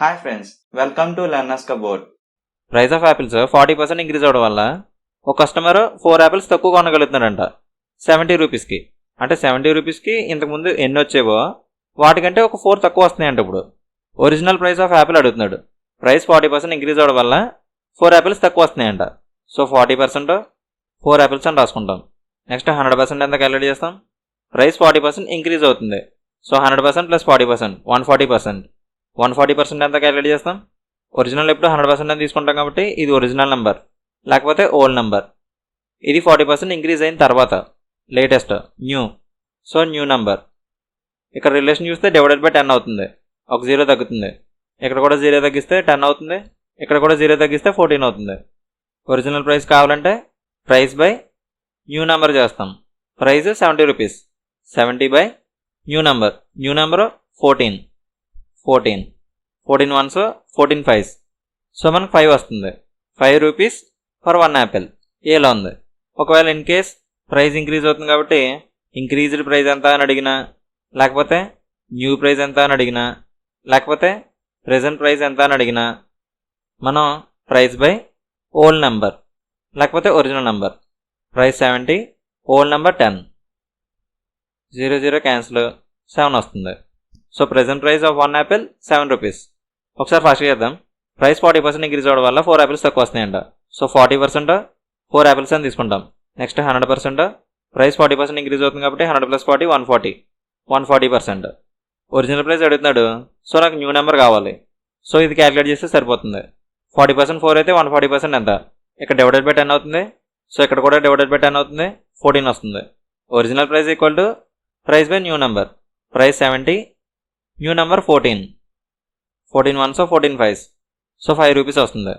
Hi friends, welcome to learners cupboard. Price of apples 40% increase అవడం వల్ల ఒక customer 4 apples తక్కువ కొనగలుగుతున్నాడంట 70 రూపీస్కి. అంటే 70 రూపీస్కి ఇంతకుముందు ఎన్ని వచ్చేవో వాటికంటే ఒక 4 తక్కువ వస్తున్నాయంట. ఇప్పుడు ఒరిజినల్ ప్రైస్ ఆఫ్ యాపిల్ అడుగుతున్నాడు. ప్రైస్ 40% ఇంక్రీజ్ అవడం వల్ల 4 యాపిల్స్ తక్కువ వస్తున్నాయంట. సో 40% 4 యాపిల్స్ అని రాసుకుంటాం. నెక్స్ట్ 100% ఎంత క్యాలిక్యులేట్ చేస్తాం? ప్రైస్ 40% ఇంక్రీజ్ అవుతుంది. So 100% plus 40% 140%. 140% ఎంత క్యాలిక్యులేట్ చేస్తాం? ఒరిజినల్ ఎప్పుడు 100% అని తీసుకుంటాం కాబట్టి ఇది ఒరిజినల్ నెంబర్, లేకపోతే ఓల్డ్ నెంబర్. ఇది 40% ఇంక్రీజ్ అయిన తర్వాత latest new. So new number. ఇక్కడ రిలేషన్ చూస్తే డివైడెడ్ బై 10 అవుతుంది. ఒక 0 తగ్గుతుంది. ఇక్కడ కూడా 0 తగ్గిస్తే 10 అవుతుంది. ఇక్కడ కూడా 0 తగ్గిస్తే 14 అవుతుంది. ఒరిజినల్ ప్రైస్ కావాలంటే ప్రైస్ బై న్యూ నెంబర్ చేస్తాం. Price 70 rupees. 70 by new number. New number 14 once 14 fives. So మనకు 5 వస్తుంది. 5 రూపీస్ ఫర్ 1 యాపిల్ ఏలో ఉంది. ఒకవేళ ఇన్ కేస్ ప్రైస్ ఇంక్రీజ్ అవుతుంది కాబట్టి ఇంక్రీజ్డ్ ప్రైస్ ఎంత అని అడిగినా, లేకపోతే న్యూ ప్రైస్ ఎంత అని అడిగినా, లేకపోతే ప్రెజెంట్ ప్రైస్ ఎంత అని అడిగినా మనం ప్రైస్ బై ఓల్డ్ నెంబర్ లేకపోతే original number. Price 70, old number 10. 0 0 cancel, 7 వస్తుంది. So present price of 1 Apple 7 rupees. ఒకసారి ఫాస్ట్ చేద్దాం. ప్రైస్ 40% ఇంక్రీజ్ అవడం వల్ల 4 యాపిల్స్ తక్కువ వస్తున్నాయంట. సో 40% 4 యాపిల్స్ అని తీసుకుంటాం. నెక్స్ట్ 100% ప్రైస్ 40% ఇంక్రీజ్ అవుతుంది కాబట్టి 100 ప్లస్ 40 140%. ఒరిజినల్ ప్రైస్ అడుగుతున్నాడు. సో నాకు న్యూ నెంబర్ కావాలి. సో ఇది క్యాలిక్యులేట్ చేస్తే సరిపోతుంది. 40% 4 అయితే 140% ఎంత? ఇక్కడ డివైడెడ్ బై 10 అవుతుంది. సో ఇక్కడ కూడా డివైడెడ్ బై 10 అవుతుంది. 14 వస్తుంది. Original price equal to price by new number. Price 70, new number 14 once 14 fives. So 5 rupees వస్తుంది.